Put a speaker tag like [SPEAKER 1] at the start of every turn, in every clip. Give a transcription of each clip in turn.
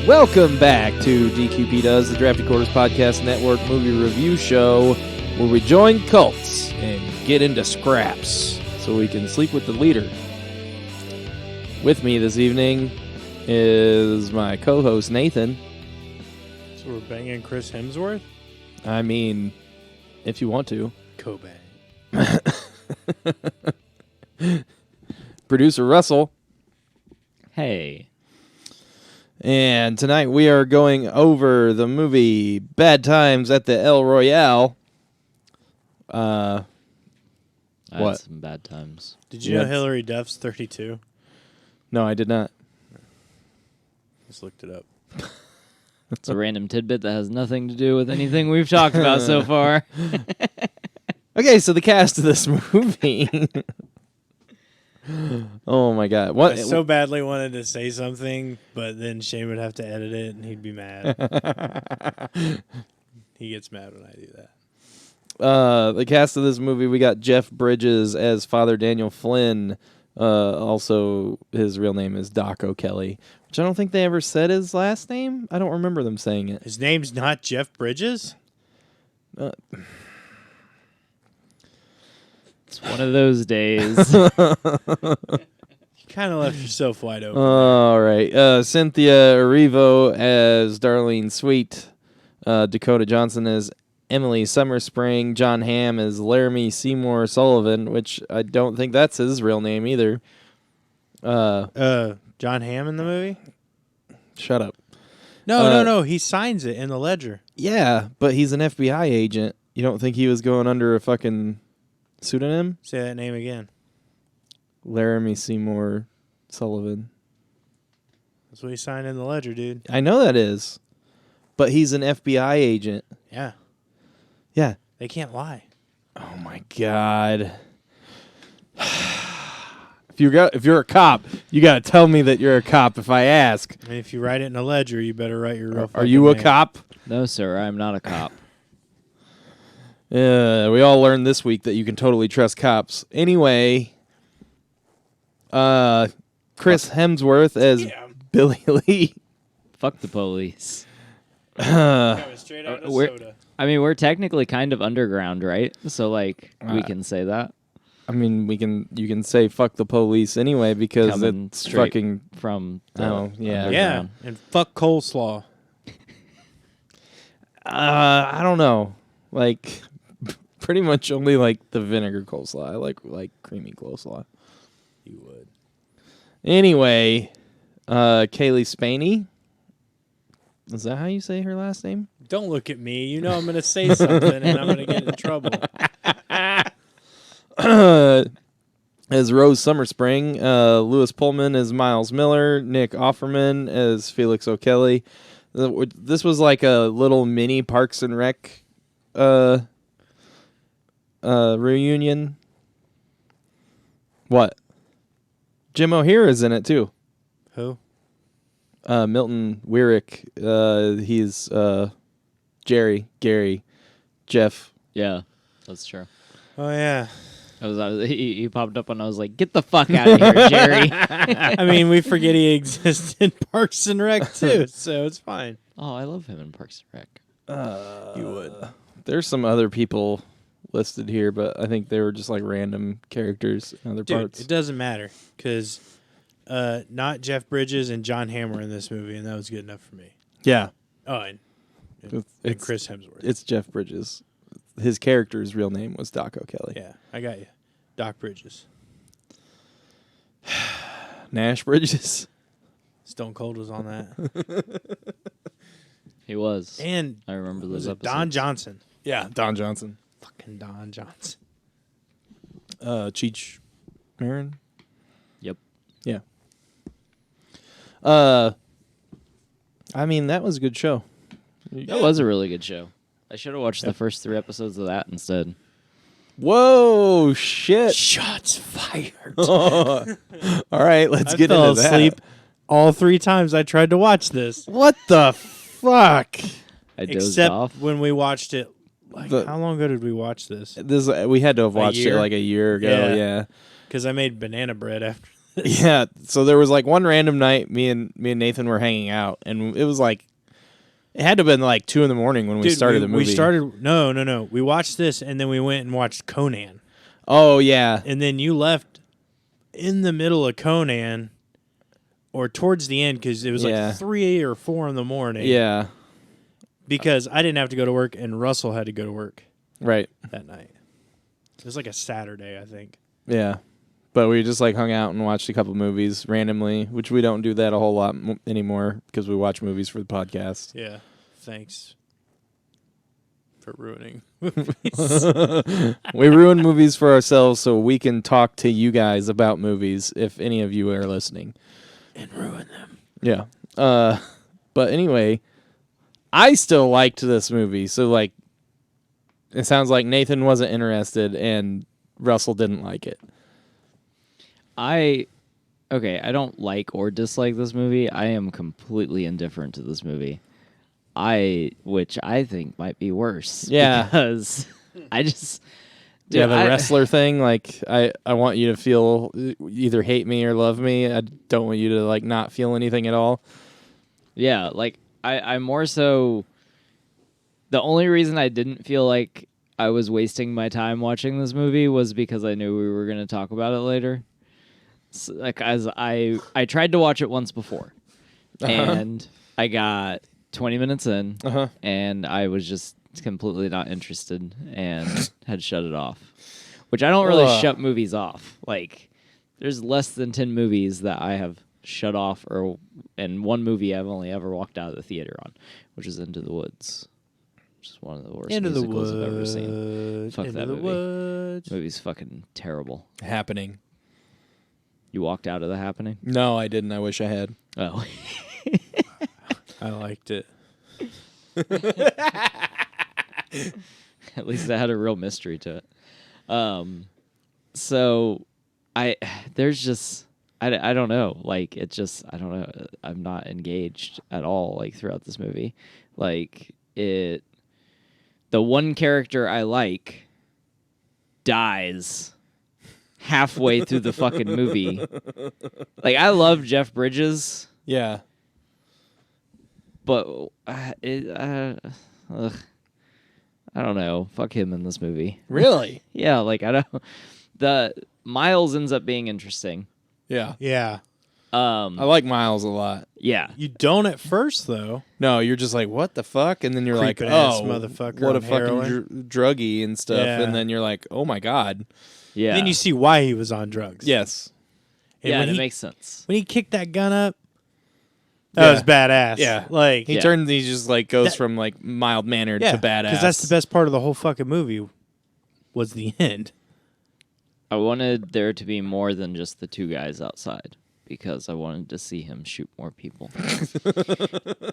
[SPEAKER 1] Welcome back to DQP Does, the Drafty Quarters Podcast Network movie review show, where we join cults and get into scraps so we can sleep with the leader. With me this evening is my co-host Nathan.
[SPEAKER 2] So we're banging Chris Hemsworth?
[SPEAKER 1] I mean, if you want to.
[SPEAKER 2] Co-bang.
[SPEAKER 1] Producer Russell.
[SPEAKER 3] Hey.
[SPEAKER 1] And tonight we are going over the movie Bad Times at the El Royale.
[SPEAKER 3] I had
[SPEAKER 1] What?
[SPEAKER 3] some bad times.
[SPEAKER 2] Did you know Hillary Duff's 32?
[SPEAKER 1] No, I did not.
[SPEAKER 2] Just looked it up.
[SPEAKER 3] It's a random tidbit that has nothing to do with anything we've talked about so far.
[SPEAKER 1] Okay, so the cast of this movie. Oh my god. What?
[SPEAKER 2] I so badly wanted to say something, but then Shane would have to edit it and he'd be mad. He gets mad when I do that.
[SPEAKER 1] The cast of this movie, we got Jeff Bridges as Father Daniel Flynn. Also, his real name is Doc O'Kelly, which I don't think they ever said his last name. I don't remember them saying it.
[SPEAKER 2] His name's not Jeff Bridges?
[SPEAKER 3] It's one of those days.
[SPEAKER 2] You kind of left yourself wide open.
[SPEAKER 1] All right. Cynthia Erivo as Darlene Sweet. Dakota Johnson as Emily Summerspring. John Hamm as Laramie Seymour Sullivan, which I don't think that's his real name either.
[SPEAKER 2] John Hamm in the movie?
[SPEAKER 1] Shut up.
[SPEAKER 2] No. He signs it in the ledger.
[SPEAKER 1] Yeah, but he's an FBI agent. You don't think he was going under a fucking pseudonym?
[SPEAKER 2] Say that name again.
[SPEAKER 1] Laramie Seymour Sullivan.
[SPEAKER 2] That's what he signed in the ledger, dude.
[SPEAKER 1] I know that is. But he's an FBI agent.
[SPEAKER 2] Yeah.
[SPEAKER 1] Yeah.
[SPEAKER 2] They can't lie.
[SPEAKER 1] Oh my god. If you're a cop, you gotta tell me that you're a cop if I ask.
[SPEAKER 2] And if you write it in a ledger, you better write your real
[SPEAKER 1] Are you a
[SPEAKER 2] name.
[SPEAKER 1] cop?
[SPEAKER 3] No, sir, I'm not a cop.
[SPEAKER 1] We all learned this week that you can totally trust cops. Anyway, Chris Hemsworth as Billy Lee.
[SPEAKER 3] Fuck the police.
[SPEAKER 2] Coming straight out of soda.
[SPEAKER 3] I mean, we're technically kind of underground, right? So, like, we can say that.
[SPEAKER 1] I mean, you can say fuck the police anyway because
[SPEAKER 3] Coming
[SPEAKER 1] it's
[SPEAKER 3] straight
[SPEAKER 1] fucking
[SPEAKER 3] from the
[SPEAKER 1] yeah.
[SPEAKER 2] Yeah,
[SPEAKER 3] underground.
[SPEAKER 2] and fuck coleslaw.
[SPEAKER 1] I don't know. Like pretty much only like the vinegar coleslaw. I like creamy coleslaw.
[SPEAKER 2] You would.
[SPEAKER 1] Anyway, Kaylee Spaney. Is that how you say her last name?
[SPEAKER 2] Don't look at me. You know I'm going to say something and I'm going to get in trouble.
[SPEAKER 1] As Rose Summerspring, Lewis Pullman as Miles Miller, Nick Offerman as Felix O'Kelly. This was like a little mini Parks and Rec reunion. What? Jim O'Hara's in it too.
[SPEAKER 2] Who?
[SPEAKER 1] Milton Weirick. He's Jerry, Gary, Jeff.
[SPEAKER 3] Yeah, that's true.
[SPEAKER 2] Oh, yeah.
[SPEAKER 3] He popped up and I was like, get the fuck out of here, Jerry.
[SPEAKER 2] I mean, we forget he exists in Parks and Rec, too, so it's fine.
[SPEAKER 3] Oh, I love him in Parks and Rec.
[SPEAKER 2] You would.
[SPEAKER 1] There's some other people listed here, but I think they were just like random characters in other
[SPEAKER 2] Dude,
[SPEAKER 1] parts.
[SPEAKER 2] it doesn't matter, because not Jeff Bridges and John Hamm were in this movie, and that was good enough for me.
[SPEAKER 1] Yeah.
[SPEAKER 2] Oh, and Chris Hemsworth.
[SPEAKER 1] It's Jeff Bridges. His character's real name was Doc O'Kelly.
[SPEAKER 2] Yeah, I got you. Doc Bridges.
[SPEAKER 1] Nash Bridges.
[SPEAKER 2] Stone Cold was on that.
[SPEAKER 3] He was.
[SPEAKER 2] And
[SPEAKER 3] I remember those
[SPEAKER 2] was it
[SPEAKER 3] episodes.
[SPEAKER 2] Don Johnson.
[SPEAKER 1] Yeah, Don Johnson.
[SPEAKER 2] Fucking Don Johnson.
[SPEAKER 1] Cheech Marin.
[SPEAKER 3] Yep.
[SPEAKER 1] Yeah. I mean, that was a good show.
[SPEAKER 3] That was a really good show. I should have watched the first 3 episodes of that instead.
[SPEAKER 1] Whoa, shit.
[SPEAKER 2] Shots fired.
[SPEAKER 1] All right, let's get
[SPEAKER 2] fell
[SPEAKER 1] into that.
[SPEAKER 2] asleep all 3 times I tried to watch this.
[SPEAKER 1] What the fuck?
[SPEAKER 3] I dozed
[SPEAKER 2] Except
[SPEAKER 3] off.
[SPEAKER 2] when we watched it. Like, how long ago did we watch this?
[SPEAKER 1] We had to have watched it
[SPEAKER 2] year?
[SPEAKER 1] like a year ago. Yeah.
[SPEAKER 2] Because I made banana bread after
[SPEAKER 1] Yeah, so there was like one random night me and Nathan were hanging out, and it was like it had to have been like 2 a.m. when we started the movie.
[SPEAKER 2] We started no. We watched this and then we went and watched Conan.
[SPEAKER 1] Oh yeah.
[SPEAKER 2] And then you left in the middle of Conan or towards the end because it was like 3 or 4 in the morning.
[SPEAKER 1] Yeah.
[SPEAKER 2] Because I didn't have to go to work and Russell had to go to work
[SPEAKER 1] Right.
[SPEAKER 2] that night. It was like a Saturday, I think.
[SPEAKER 1] Yeah. But we just like hung out and watched a couple movies randomly, which we don't do that a whole lot anymore because we watch movies for the podcast.
[SPEAKER 2] Yeah. Thanks for ruining movies.
[SPEAKER 1] We ruin movies for ourselves so we can talk to you guys about movies if any of you are listening.
[SPEAKER 2] And ruin them.
[SPEAKER 1] Yeah. But anyway, I still liked this movie. So like it sounds like Nathan wasn't interested and Russell didn't like it.
[SPEAKER 3] I don't like or dislike this movie. I am completely indifferent to this movie. Which I think might be worse.
[SPEAKER 1] Yeah.
[SPEAKER 3] Because I just...
[SPEAKER 1] Dude, the wrestler thing, like, I want you to feel either hate me or love me. I don't want you to, like, not feel anything at all.
[SPEAKER 3] Yeah, like, I more so... The only reason I didn't feel like I was wasting my time watching this movie was because I knew we were going to talk about it later. So, like, as I tried to watch it once before, and I got 20 minutes in, and I was just completely not interested and had shut it off. Which I don't really shut movies off. Like, there's less than 10 movies that I have shut off, and one movie I've only ever walked out of the theater on, which is Into the Woods. Which is one of the worst musicals I've ever seen. Fuck that movie. The movie's fucking terrible.
[SPEAKER 1] Happening.
[SPEAKER 3] You walked out of The Happening?
[SPEAKER 1] No, I didn't. I wish I had.
[SPEAKER 3] Oh.
[SPEAKER 2] I liked it.
[SPEAKER 3] At least it had a real mystery to it. So there's just I don't know. Like it just I don't know. I'm not engaged at all like throughout this movie. Like the one character I like dies halfway through the fucking movie. Like I love Jeff Bridges.
[SPEAKER 1] Yeah.
[SPEAKER 3] But I don't know. Fuck him in this movie.
[SPEAKER 1] Really?
[SPEAKER 3] Yeah, like I don't. The Miles ends up being interesting.
[SPEAKER 1] Yeah.
[SPEAKER 2] Yeah.
[SPEAKER 1] I like Miles a lot.
[SPEAKER 3] Yeah.
[SPEAKER 2] You don't at first, though.
[SPEAKER 1] No, you're just like, what the fuck? And then you're like,
[SPEAKER 2] Creepin'-ass
[SPEAKER 1] oh,
[SPEAKER 2] motherfucker
[SPEAKER 1] what a
[SPEAKER 2] on
[SPEAKER 1] fucking
[SPEAKER 2] heroin.
[SPEAKER 1] druggie and stuff.
[SPEAKER 2] Yeah.
[SPEAKER 1] And then you're like, oh my God.
[SPEAKER 3] Yeah.
[SPEAKER 2] Then you see why he was on drugs.
[SPEAKER 1] Yes.
[SPEAKER 2] And
[SPEAKER 3] yeah,
[SPEAKER 2] when
[SPEAKER 3] it
[SPEAKER 2] he,
[SPEAKER 3] makes sense.
[SPEAKER 2] when he kicked that gun up, that was badass.
[SPEAKER 1] Yeah.
[SPEAKER 2] Like
[SPEAKER 1] He just like goes from like mild mannered to badass.
[SPEAKER 2] because that's the best part of the whole fucking movie was the end.
[SPEAKER 3] I wanted there to be more than just the two guys outside because I wanted to see him shoot more people.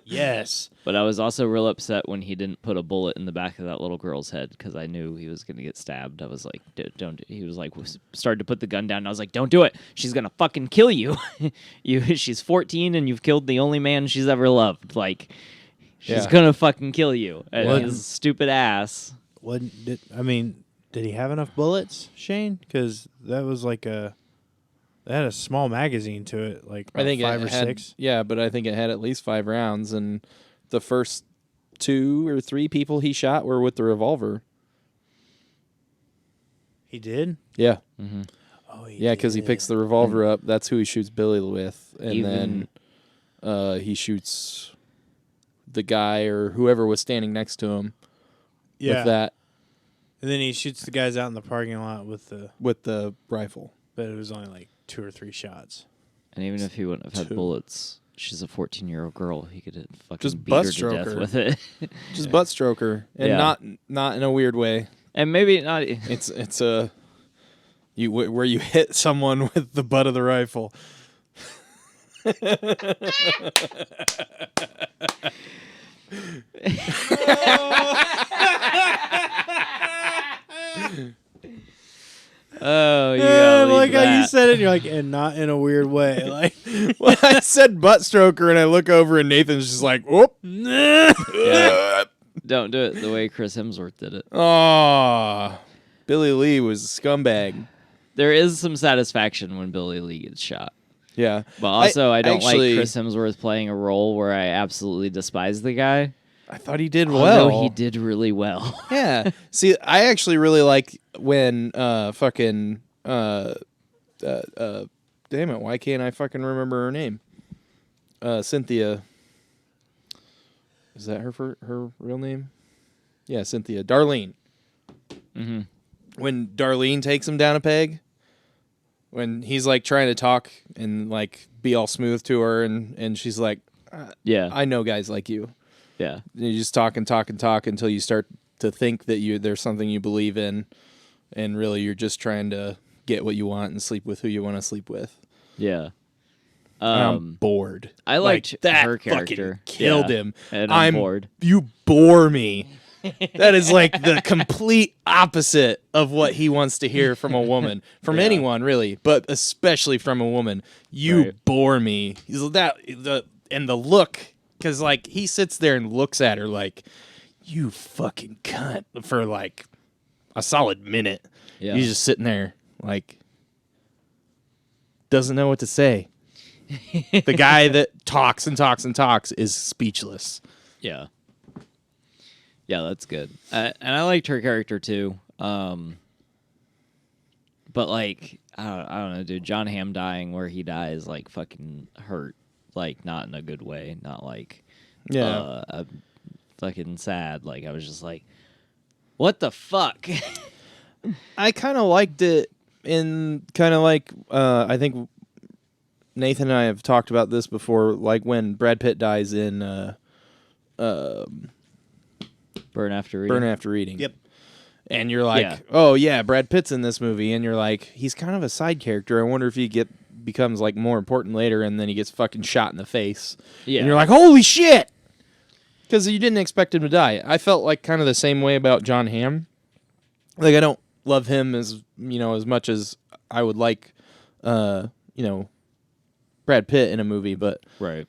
[SPEAKER 2] Yes.
[SPEAKER 3] But I was also real upset when he didn't put a bullet in the back of that little girl's head because I knew he was going to get stabbed. I was like, don't. He was like, started to put the gun down. And I was like, don't do it. She's going to fucking kill you. She's 14 and you've killed the only man she's ever loved. Like, she's going to fucking kill you. And his stupid ass.
[SPEAKER 2] Did he have enough bullets, Shane? Because that was like that had a small magazine to it, like
[SPEAKER 1] I think
[SPEAKER 2] 5
[SPEAKER 1] it
[SPEAKER 2] or
[SPEAKER 1] had,
[SPEAKER 2] 6.
[SPEAKER 1] Yeah, but I think it had at least 5 rounds, and the first 2 or 3 people he shot were with the revolver.
[SPEAKER 2] He did?
[SPEAKER 1] Yeah.
[SPEAKER 3] Mm-hmm.
[SPEAKER 2] Oh,
[SPEAKER 1] yeah, because he picks the revolver up. That's who he shoots Billy with, and then he shoots the guy or whoever was standing next to him with that.
[SPEAKER 2] And then he shoots the guys out in the parking lot with
[SPEAKER 1] the rifle.
[SPEAKER 2] But it was only like 2 or 3 shots.
[SPEAKER 3] And even if he wouldn't have had bullets, she's a 14-year-old girl. He could have fucking
[SPEAKER 1] just
[SPEAKER 3] beat
[SPEAKER 1] butt
[SPEAKER 3] her
[SPEAKER 1] stroke
[SPEAKER 3] to death
[SPEAKER 1] her.
[SPEAKER 3] with it.
[SPEAKER 1] Just butt stroke her, and not in a weird way.
[SPEAKER 3] And maybe not.
[SPEAKER 1] It's a where you hit someone with the butt of the rifle.
[SPEAKER 3] Oh, you gotta leave
[SPEAKER 2] like
[SPEAKER 3] that.
[SPEAKER 2] how you said it, and you're like, and not in a weird way. Like,
[SPEAKER 1] Well, I said butt stroker, and I look over, and Nathan's just like, whoop.
[SPEAKER 3] Yeah. Don't do it the way Chris Hemsworth did it.
[SPEAKER 1] Oh, Billy Lee was a scumbag.
[SPEAKER 3] there is some satisfaction when Billy Lee gets shot.
[SPEAKER 1] Yeah.
[SPEAKER 3] But also, I don't
[SPEAKER 1] actually,
[SPEAKER 3] like Chris Hemsworth playing a role where I absolutely despise the guy.
[SPEAKER 1] I thought he did
[SPEAKER 3] Although
[SPEAKER 1] well.
[SPEAKER 3] he did really well.
[SPEAKER 1] Yeah. See, I actually really like when damn it, why can't I fucking remember her name? Cynthia. Is that her real name? Yeah, Cynthia. Darlene.
[SPEAKER 3] Mm-hmm.
[SPEAKER 1] When Darlene takes him down a peg, when he's like trying to talk and like be all smooth to her, and she's like,
[SPEAKER 3] Yeah.
[SPEAKER 1] I know guys like you.
[SPEAKER 3] Yeah.
[SPEAKER 1] You just talk until you start to think that there's something you believe in, and really you're just trying to get what you want and sleep with who you want to sleep with.
[SPEAKER 3] Yeah.
[SPEAKER 1] I'm bored.
[SPEAKER 3] I liked
[SPEAKER 1] that
[SPEAKER 3] her
[SPEAKER 1] fucking
[SPEAKER 3] character.
[SPEAKER 1] killed
[SPEAKER 3] Yeah.
[SPEAKER 1] him.
[SPEAKER 3] And I'm bored.
[SPEAKER 1] You bore me. That is like the complete opposite of what he wants to hear from a woman, from anyone really, but especially from a woman. You bore me. The look, because like he sits there and looks at her like, you fucking cunt, for like a solid minute.
[SPEAKER 3] Yeah.
[SPEAKER 1] He's just sitting there like doesn't know what to say. The guy that talks and talks and talks is speechless.
[SPEAKER 3] Yeah. Yeah, that's good. And I liked her character too. But like, I don't know, dude. John Hamm dying where he dies, like, fucking hurt. Like, not in a good way. Not like, fucking sad. Like, I was just like, what the fuck?
[SPEAKER 1] I kind of liked it in kind of like, I think Nathan and I have talked about this before, like when Brad Pitt dies in
[SPEAKER 3] Burn After Reading.
[SPEAKER 1] Yep. And you're like, oh yeah, Brad Pitt's in this movie, and you're like, he's kind of a side character. I wonder if he becomes like more important later, and then he gets fucking shot in the face.
[SPEAKER 3] Yeah.
[SPEAKER 1] And you're like, holy shit! Because you didn't expect him to die. I felt like kind of the same way about John Hamm. Like, I don't love him as much as I would like, Brad Pitt in a movie, but
[SPEAKER 3] Right.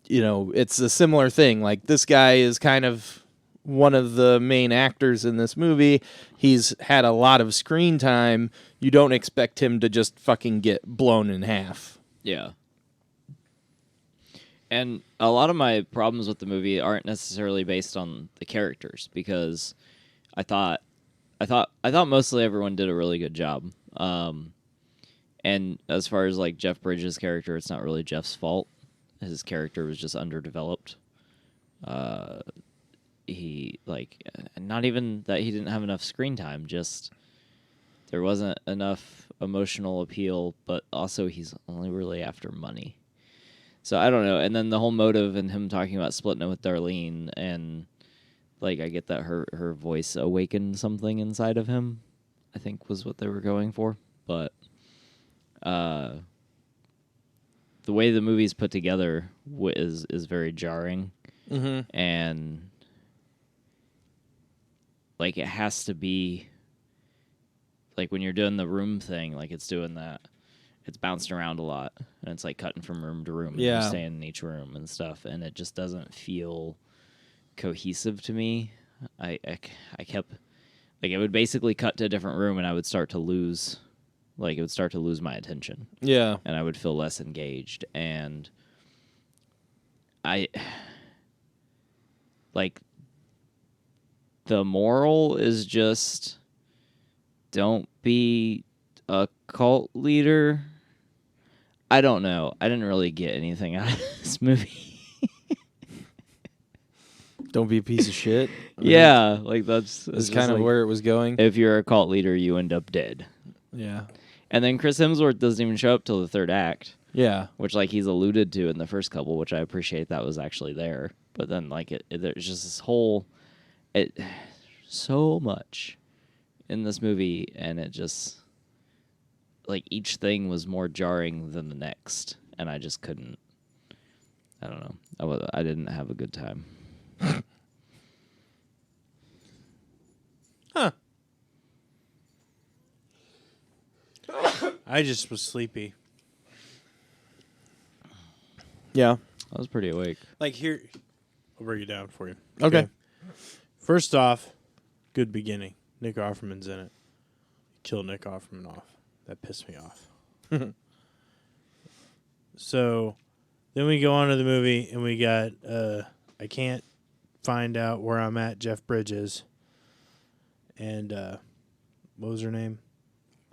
[SPEAKER 1] It's a similar thing. Like, this guy is kind of one of the main actors in this movie. He's had a lot of screen time. You don't expect him to just fucking get blown in half.
[SPEAKER 3] Yeah. And a lot of my problems with the movie aren't necessarily based on the characters, because I thought mostly everyone did a really good job. And as far as like Jeff Bridges' character, it's not really Jeff's fault. His character was just underdeveloped. He not even that he didn't have enough screen time, just there wasn't enough emotional appeal, but also he's only really after money. So I don't know. And then the whole motive and him talking about splitting it with Darlene, and like I get that her voice awakened something inside of him, I think was what they were going for. But the way the movie's put together is very jarring.
[SPEAKER 1] Mm-hmm.
[SPEAKER 3] And like it has to be like when you're doing the room thing, like it's doing that. It's bouncing around a lot, and it's like cutting from room to room. And you're staying in each room and stuff, and it just doesn't feel cohesive to me. I kept like it would basically cut to a different room, and I would start to lose, like it would start to lose my attention.
[SPEAKER 1] Yeah,
[SPEAKER 3] and I would feel less engaged, and I like the moral is just don't be a cult leader. I don't know. I didn't really get anything out of this movie.
[SPEAKER 1] don't be a piece of shit.
[SPEAKER 3] Yeah, like that's
[SPEAKER 1] kind of like, where it was going.
[SPEAKER 3] If you're a cult leader, you end up dead.
[SPEAKER 1] Yeah.
[SPEAKER 3] And then Chris Hemsworth doesn't even show up till the third act.
[SPEAKER 1] Yeah.
[SPEAKER 3] Which like he's alluded to in the first couple, which I appreciate that was actually there. But then like there's just this whole so much in this movie, and it just like each thing was more jarring than the next, and I just couldn't. I don't know. I didn't have a good time.
[SPEAKER 2] Huh. I just was sleepy.
[SPEAKER 1] Yeah.
[SPEAKER 3] I was pretty awake.
[SPEAKER 2] Like here, I'll break it down for you.
[SPEAKER 1] Okay.
[SPEAKER 2] First off, good beginning. Nick Offerman's in it. kill Nick Offerman off. That pissed me off. So then we go on to the movie, and we got I can't find out where I'm at, Jeff Bridges. And what was her name?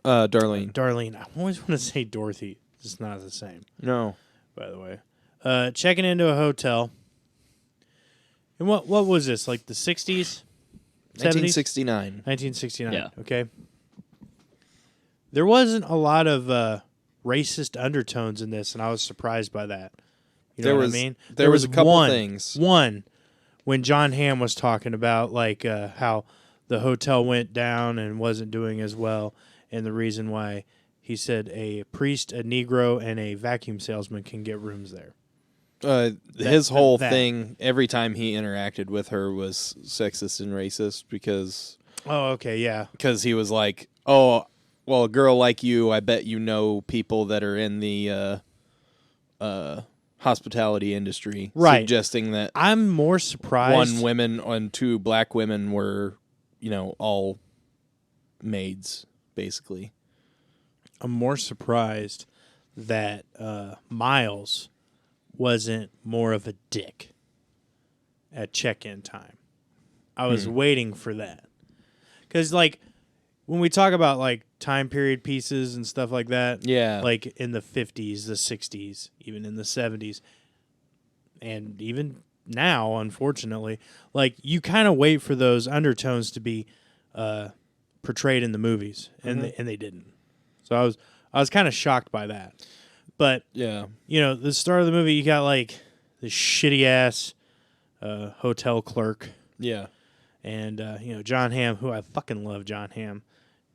[SPEAKER 1] Darlene.
[SPEAKER 2] Darlene. I always want to say Dorothy. It's not the same,
[SPEAKER 1] No.
[SPEAKER 2] by the way. Checking into a hotel. And what was this, like the 60s?
[SPEAKER 1] 1969.
[SPEAKER 2] 1969.
[SPEAKER 3] Yeah.
[SPEAKER 2] Okay. There wasn't a lot of racist undertones in this, and I was surprised by that. You know what I mean?
[SPEAKER 1] There was a couple things.
[SPEAKER 2] One, when John Hamm was talking about like how the hotel went down and wasn't doing as well, and the reason why he said a priest, a Negro, and a vacuum salesman can get rooms there.
[SPEAKER 1] His whole thing, every time he interacted with her, was sexist and racist because...
[SPEAKER 2] Oh, okay, yeah.
[SPEAKER 1] Because he was like, oh, well, a girl like you, I bet you know people that are in the hospitality industry.
[SPEAKER 2] Right.
[SPEAKER 1] Suggesting that
[SPEAKER 2] I'm more surprised.
[SPEAKER 1] one woman and two black women were, all maids, basically.
[SPEAKER 2] I'm more surprised that Miles wasn't more of a dick at check-in time. I was waiting for that. Because, like, when we talk about, like, time period pieces and stuff like that,
[SPEAKER 1] Yeah.
[SPEAKER 2] like in the 50s, the 60s, even in the 70s, and even now, unfortunately, like, you kind of wait for those undertones to be portrayed in the movies, and they didn't. So I was kind of shocked by that. But,
[SPEAKER 1] Yeah.
[SPEAKER 2] The start of the movie, you got, like, this shitty-ass hotel clerk.
[SPEAKER 1] Yeah.
[SPEAKER 2] And, John Hamm, who I fucking love John Hamm,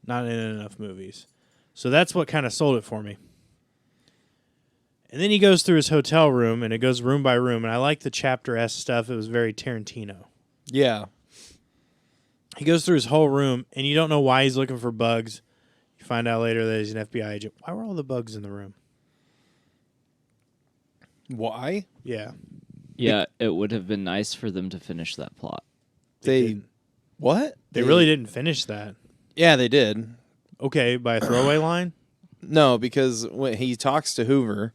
[SPEAKER 2] not in enough movies. So that's what kind of sold it for me. And then he goes through his hotel room, and it goes room by room. And I like the chapter-esque stuff. It was very Tarantino.
[SPEAKER 1] Yeah.
[SPEAKER 2] He goes through his whole room, and you don't know why he's looking for bugs. You find out later that he's an FBI agent. Why were all the bugs in the room?
[SPEAKER 1] Why?
[SPEAKER 2] Yeah.
[SPEAKER 3] Yeah, it would have been nice for them to finish that plot.
[SPEAKER 1] What?
[SPEAKER 2] They really didn't finish that.
[SPEAKER 1] Yeah, they did.
[SPEAKER 2] Okay, by a throwaway line?
[SPEAKER 1] No, because when he talks to Hoover,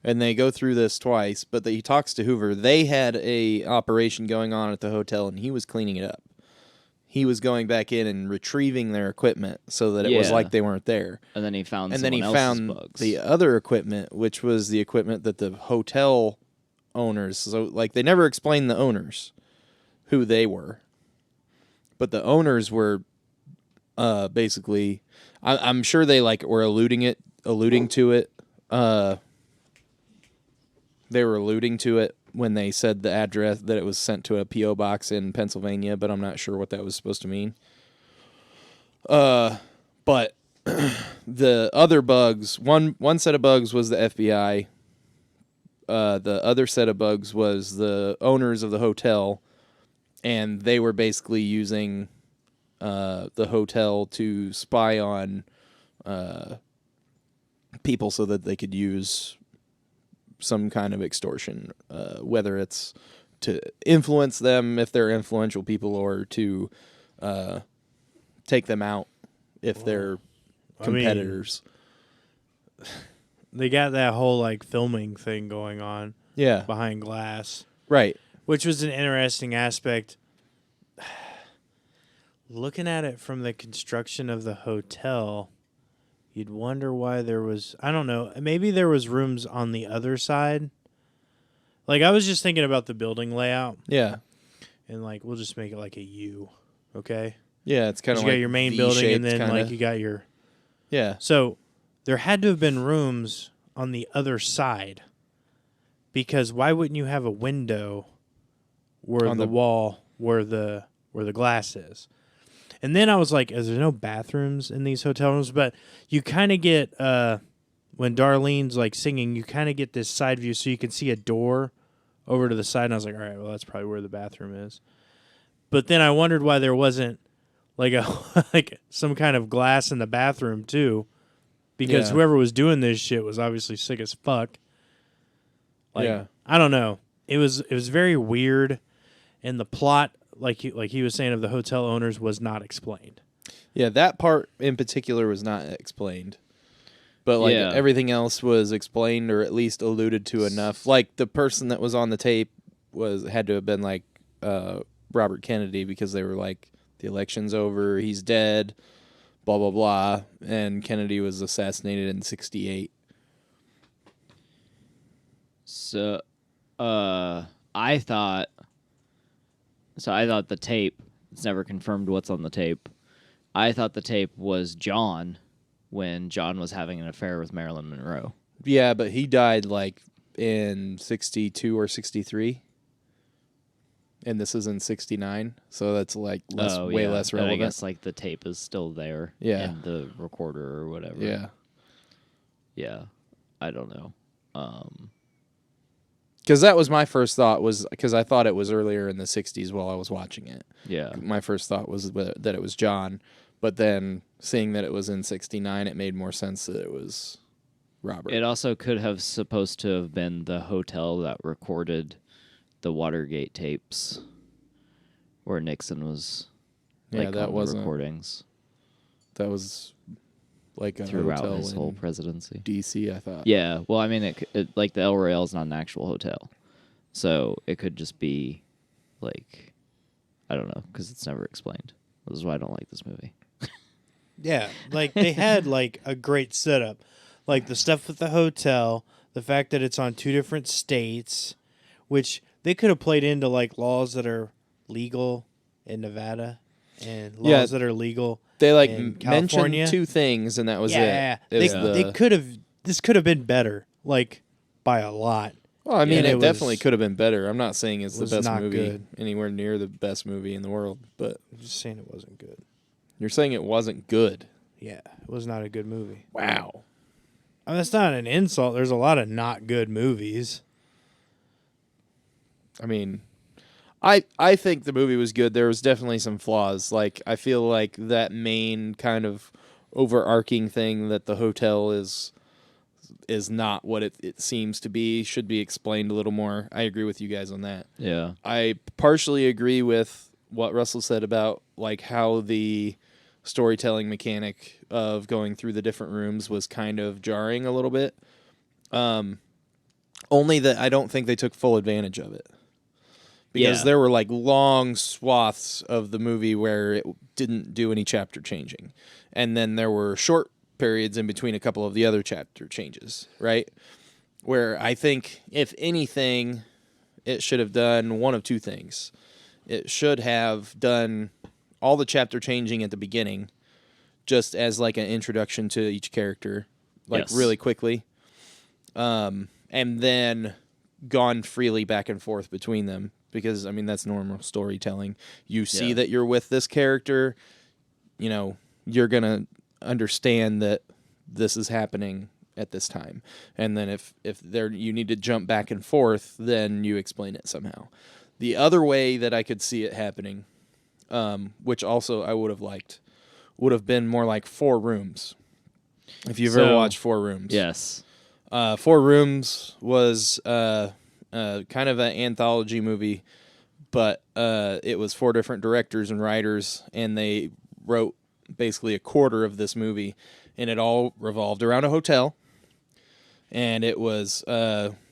[SPEAKER 1] and they go through this twice, but he talks to Hoover. They had a operation going on at the hotel, and he was cleaning it up. He was going back in and retrieving their equipment so that it was like they weren't there.
[SPEAKER 3] And then he found
[SPEAKER 1] And then he
[SPEAKER 3] someone else's
[SPEAKER 1] found
[SPEAKER 3] bugs.
[SPEAKER 1] the other equipment, which was the equipment that the hotel owners... So, like, they never explained the owners, who they were. But the owners were basically... I'm sure they, like, were alluding to it. They were alluding to it when they said the address, that it was sent to a P.O. box in Pennsylvania, but I'm not sure what that was supposed to mean. But the other bugs, one set of bugs was the FBI. The other set of bugs was the owners of the hotel, and they were basically using the hotel to spy on people so that they could use some kind of extortion, whether it's to influence them if they're influential people, or to take them out if they're competitors.
[SPEAKER 2] They got that whole, like, filming thing going on.
[SPEAKER 1] Yeah.
[SPEAKER 2] Behind glass.
[SPEAKER 1] Right.
[SPEAKER 2] Which was an interesting aspect. Looking at it from the construction of the hotel, you'd wonder why there was... I don't know. Maybe there was rooms on the other side. Like, I was just thinking about the building layout.
[SPEAKER 1] Yeah.
[SPEAKER 2] And, like, we'll just make it like a U. Okay?
[SPEAKER 1] Yeah, it's kind of
[SPEAKER 2] like... You
[SPEAKER 1] like
[SPEAKER 2] got your main
[SPEAKER 1] V-shaped,
[SPEAKER 2] building, and then,
[SPEAKER 1] kinda.
[SPEAKER 2] like, you got your...
[SPEAKER 1] Yeah.
[SPEAKER 2] So, there had to have been rooms on the other side. Because why wouldn't you have a window where
[SPEAKER 1] On
[SPEAKER 2] the wall, where the glass is? And then I was like, is there no bathrooms in these hotel rooms? But you kind of get, when Darlene's, like, singing, you kind of get this side view so you can see a door over to the side. And I was like, all right, well, that's probably where the bathroom is. But then I wondered why there wasn't, like, like some kind of glass in the bathroom, too. Because whoever was doing this shit was obviously sick as fuck. Like, I don't know. It was very weird. And the plot... Like he was saying, of the hotel owners was not explained.
[SPEAKER 1] Yeah, that part in particular was not explained. But like
[SPEAKER 3] Yeah.
[SPEAKER 1] everything else was explained or at least alluded to enough. Like the person that was on the tape had to have been like Robert Kennedy, because they were like, the election's over, he's dead, blah blah blah, and Kennedy was assassinated in '68.
[SPEAKER 3] So, I thought the tape. It's never confirmed what's on the tape. I thought the tape was John when John was having an affair with Marilyn Monroe.
[SPEAKER 1] Yeah, but he died like in '62 or '63. And this is in '69, so that's like way less
[SPEAKER 3] But
[SPEAKER 1] relevant.
[SPEAKER 3] I guess like the tape is still there.
[SPEAKER 1] Yeah.
[SPEAKER 3] In the recorder or whatever.
[SPEAKER 1] Yeah.
[SPEAKER 3] Yeah. I don't know.
[SPEAKER 1] Because that was my first thought, was because I thought it was earlier in the '60s while I was watching it.
[SPEAKER 3] Yeah.
[SPEAKER 1] My first thought was that it was John, but then seeing that it was in '69, it made more sense that it was Robert.
[SPEAKER 3] It also could have supposed to have been the hotel that recorded the Watergate tapes, where Nixon was. Like,
[SPEAKER 1] that
[SPEAKER 3] on
[SPEAKER 1] wasn't
[SPEAKER 3] the recordings
[SPEAKER 1] That was like a
[SPEAKER 3] throughout
[SPEAKER 1] hotel
[SPEAKER 3] his
[SPEAKER 1] in
[SPEAKER 3] whole presidency.
[SPEAKER 1] DC, I thought.
[SPEAKER 3] Yeah, well, I mean, it like the El Royale is not an actual hotel, so it could just be like, I don't know, because it's never explained. This is why I don't like this movie.
[SPEAKER 2] Yeah, like they had like a great setup, like the stuff with the hotel, the fact that it's on 2 different states, which they could have played into like laws that are legal in Nevada and laws that are legal.
[SPEAKER 1] They like
[SPEAKER 2] in California.
[SPEAKER 1] mentioned 2 things, and that was
[SPEAKER 2] Yeah,
[SPEAKER 1] it.
[SPEAKER 2] they could have. This could have been better, like by a lot.
[SPEAKER 1] Well, I mean,
[SPEAKER 2] and
[SPEAKER 1] it
[SPEAKER 2] it
[SPEAKER 1] definitely
[SPEAKER 2] was-
[SPEAKER 1] could have been better. I'm not saying it's the
[SPEAKER 2] was
[SPEAKER 1] best
[SPEAKER 2] not
[SPEAKER 1] movie,
[SPEAKER 2] good.
[SPEAKER 1] anywhere near the best movie in the world, but
[SPEAKER 2] I'm just saying it wasn't good.
[SPEAKER 1] you're saying it wasn't good.
[SPEAKER 2] Yeah, it was not a good movie.
[SPEAKER 1] Wow.
[SPEAKER 2] I mean, that's not an insult. There's a lot of not good movies.
[SPEAKER 1] I mean, I think the movie was good. There was definitely some flaws. Like, I feel like that main kind of overarching thing that the hotel is not what it seems to be, should be explained a little more. I agree with you guys on that.
[SPEAKER 3] Yeah.
[SPEAKER 1] I partially agree with what Russell said about like how the storytelling mechanic of going through the different rooms was kind of jarring a little bit. Only that I don't think they took full advantage of it. Because there were like long swaths of the movie where it didn't do any chapter changing. And then there were short periods in between a couple of the other chapter changes, right? Where I think, if anything, it should have done one of 2 things. It should have done all the chapter changing at the beginning, just as like an introduction to each character, like really quickly. And then gone freely back and forth between them. Because, I mean, that's normal storytelling. You see that you're with this character, you know, you're going to understand that this is happening at this time. And then if you need to jump back and forth, then you explain it somehow. The other way that I could see it happening, which also I would have liked, would have been more like 4 Rooms. If you've ever watched 4 Rooms.
[SPEAKER 3] Yes.
[SPEAKER 1] 4 Rooms was kind of an anthology movie, but it was 4 different directors and writers, and they wrote basically a quarter of this movie, and it all revolved around a hotel. And it was Tim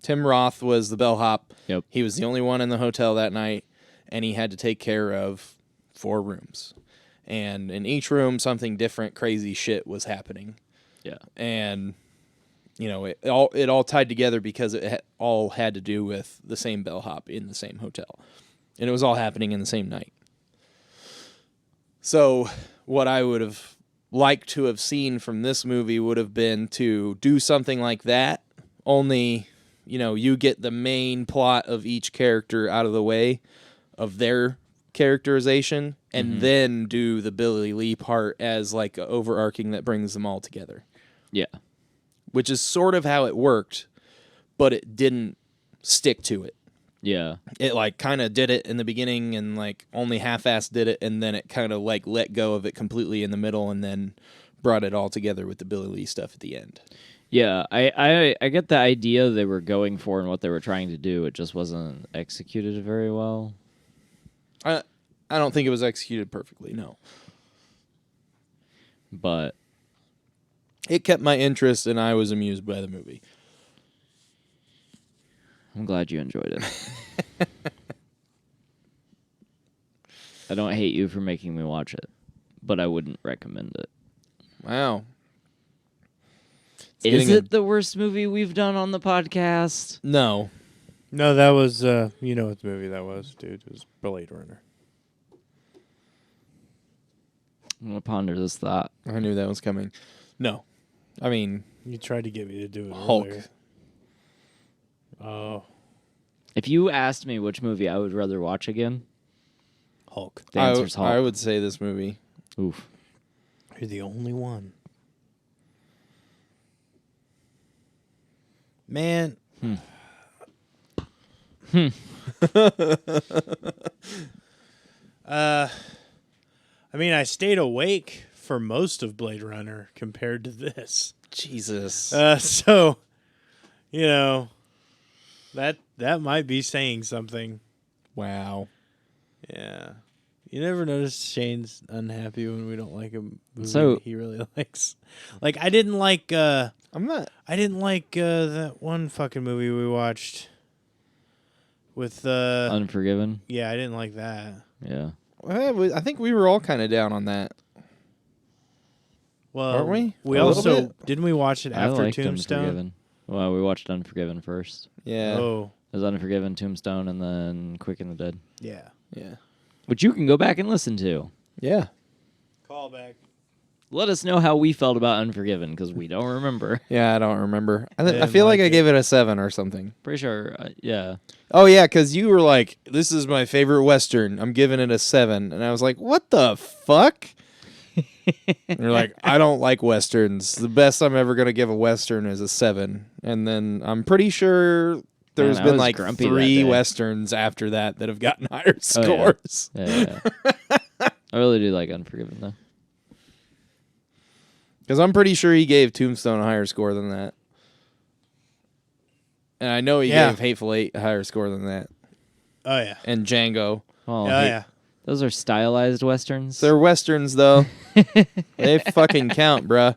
[SPEAKER 1] Roth was the bellhop.
[SPEAKER 3] Yep.
[SPEAKER 1] He was the only one in the hotel that night, and he had to take care of 4 rooms. And in each room, something different, crazy shit was happening.
[SPEAKER 3] Yeah.
[SPEAKER 1] And you know, it all tied together because it all had to do with the same bellhop in the same hotel. And it was all happening in the same night. So what I would have liked to have seen from this movie would have been to do something like that, only, you know, you get the main plot of each character out of the way of their characterization, and then do the Billy Lee part as like a overarching that brings them all together.
[SPEAKER 3] Yeah.
[SPEAKER 1] Which is sort of how it worked, but it didn't stick to it.
[SPEAKER 3] Yeah.
[SPEAKER 1] It like kind of did it in the beginning and like only half-assed did it, and then it kind of like let go of it completely in the middle and then brought it all together with the Billy Lee stuff at the end.
[SPEAKER 3] Yeah, I get the idea they were going for and what they were trying to do. It just wasn't executed very well.
[SPEAKER 1] I don't think it was executed perfectly. No,
[SPEAKER 3] but
[SPEAKER 1] it kept my interest, and I was amused by the movie.
[SPEAKER 3] I'm glad you enjoyed it. I don't hate you for making me watch it, but I wouldn't recommend it.
[SPEAKER 1] Wow.
[SPEAKER 3] Is it the worst movie we've done on the podcast?
[SPEAKER 1] No.
[SPEAKER 2] No, that was you know what movie that was, dude. It was Blade Runner.
[SPEAKER 3] I'm gonna ponder this thought.
[SPEAKER 1] I knew that was coming. No. I mean,
[SPEAKER 2] You tried to get me to do it
[SPEAKER 1] Hulk.
[SPEAKER 2] earlier. Oh,
[SPEAKER 3] If you asked me which movie I would rather watch again,
[SPEAKER 2] Hulk.
[SPEAKER 3] the answer's Hulk.
[SPEAKER 1] I would say this movie.
[SPEAKER 3] Oof.
[SPEAKER 2] You're the only one. Man. I mean, I stayed awake for most of Blade Runner compared to this.
[SPEAKER 1] Jesus.
[SPEAKER 2] So, you know, that might be saying something.
[SPEAKER 1] Wow.
[SPEAKER 2] Yeah. You never notice Shane's unhappy when we don't like a movie
[SPEAKER 3] So-
[SPEAKER 2] he really likes. Like I didn't like
[SPEAKER 1] I'm not.
[SPEAKER 2] that one fucking movie we watched with
[SPEAKER 3] Unforgiven.
[SPEAKER 2] yeah, I didn't like that.
[SPEAKER 3] Yeah.
[SPEAKER 1] I think we were all kind of down on that.
[SPEAKER 2] Well,
[SPEAKER 1] Aren't we?
[SPEAKER 2] We
[SPEAKER 1] A little
[SPEAKER 2] also
[SPEAKER 1] bit?
[SPEAKER 2] didn't we watch it
[SPEAKER 3] I
[SPEAKER 2] after
[SPEAKER 3] liked
[SPEAKER 2] Tombstone?
[SPEAKER 3] Unforgiven. Well, we watched Unforgiven first.
[SPEAKER 1] Yeah.
[SPEAKER 2] Oh,
[SPEAKER 3] It was Unforgiven, Tombstone, and then Quick and the Dead,
[SPEAKER 2] yeah.
[SPEAKER 1] Yeah.
[SPEAKER 3] which you can go back and listen to.
[SPEAKER 1] Yeah.
[SPEAKER 2] Call back.
[SPEAKER 3] Let us know how we felt about Unforgiven, because we don't remember.
[SPEAKER 1] Yeah, I don't remember. I
[SPEAKER 2] didn't
[SPEAKER 1] feel like
[SPEAKER 2] like
[SPEAKER 1] I
[SPEAKER 2] it.
[SPEAKER 1] gave it a 7 or something.
[SPEAKER 3] Pretty sure, yeah.
[SPEAKER 1] Oh, yeah, because you were like, this is my favorite Western. I'm giving it a 7. And I was like, what the fuck? And you're like, I don't like Westerns. The best I'm ever going to give a Western is a 7. And then I'm pretty sure there's
[SPEAKER 3] Man, I
[SPEAKER 1] been
[SPEAKER 3] was
[SPEAKER 1] like
[SPEAKER 3] grumpy that
[SPEAKER 1] 3
[SPEAKER 3] day.
[SPEAKER 1] Westerns after that have gotten higher
[SPEAKER 3] Oh, yeah.
[SPEAKER 1] scores.
[SPEAKER 3] Yeah. I really do like Unforgiven, though.
[SPEAKER 1] Because I'm pretty sure he gave Tombstone a higher score than that. And I know he
[SPEAKER 2] Yeah.
[SPEAKER 1] gave Hateful Eight a higher score than that.
[SPEAKER 2] Oh yeah.
[SPEAKER 1] And Django.
[SPEAKER 3] Oh,
[SPEAKER 2] Oh yeah.
[SPEAKER 3] Those are stylized westerns.
[SPEAKER 1] They're Westerns, though. They fucking count, bruh.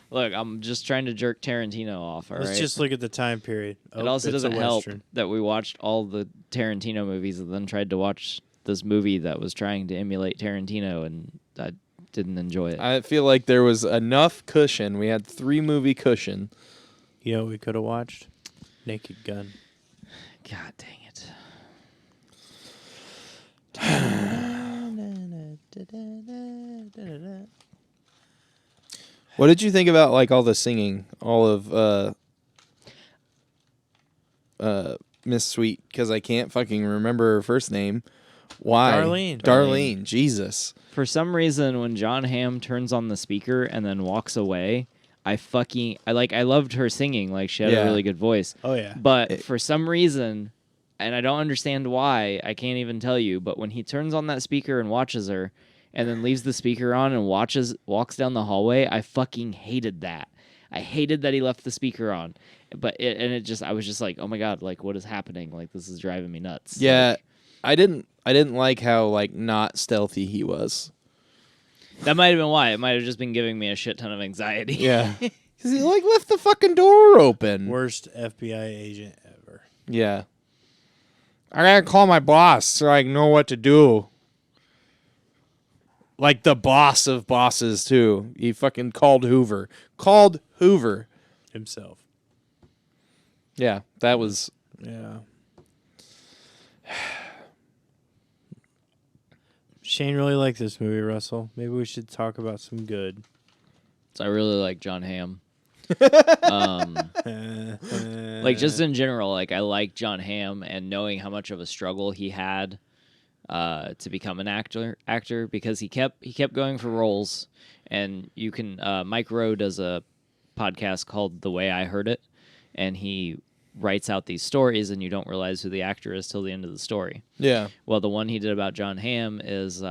[SPEAKER 3] Look, I'm just trying to jerk Tarantino off, all right?
[SPEAKER 2] Let's just look at the time period.
[SPEAKER 3] It also
[SPEAKER 2] it's a
[SPEAKER 3] doesn't help
[SPEAKER 2] Western.
[SPEAKER 3] that we watched all the Tarantino movies and then tried to watch this movie that was trying to emulate Tarantino, and I didn't enjoy it.
[SPEAKER 1] I feel like there was enough cushion. We had 3-movie cushion.
[SPEAKER 2] You know what we could have watched? Naked Gun.
[SPEAKER 3] God dang it.
[SPEAKER 1] What did you think about like all the singing, all of Miss Sweet? Because I can't fucking remember her first name. Why?
[SPEAKER 2] Darlene.
[SPEAKER 1] Jesus.
[SPEAKER 3] For some reason, when John Hamm turns on the speaker and then walks away, I loved her singing. Like, she had
[SPEAKER 1] Yeah.
[SPEAKER 3] a really good voice.
[SPEAKER 2] Oh yeah.
[SPEAKER 3] But for some reason, and I don't understand why, I can't even tell you, but when he turns on that speaker and watches her and then leaves the speaker on and walks down the hallway, I fucking hated that. I hated that he left the speaker on. But I was just like, oh my God, like, what is happening? Like, this is driving me nuts.
[SPEAKER 1] Yeah,
[SPEAKER 3] Like,
[SPEAKER 1] I didn't like how like not stealthy he was.
[SPEAKER 3] that might have been why. It might have just been giving me a shit ton of anxiety.
[SPEAKER 1] Yeah, because he like left the fucking door open.
[SPEAKER 2] Worst FBI agent ever.
[SPEAKER 1] Yeah. I gotta call my boss so I know what to do. Like the boss of bosses too. He fucking called Hoover.
[SPEAKER 2] Himself.
[SPEAKER 1] Yeah, that was.
[SPEAKER 2] Yeah. Shane really liked this movie, Russell. Maybe we should talk about some good.
[SPEAKER 3] So I really like John Hamm. Like, just in general, like, I like John Hamm, and knowing how much of a struggle he had to become an actor because he kept going for roles. And you can Mike Rowe does a podcast called The Way I Heard It, and he writes out these stories, and you don't realize who the actor is till the end of the story.
[SPEAKER 1] Yeah.
[SPEAKER 3] Well, the one he did about John Hamm is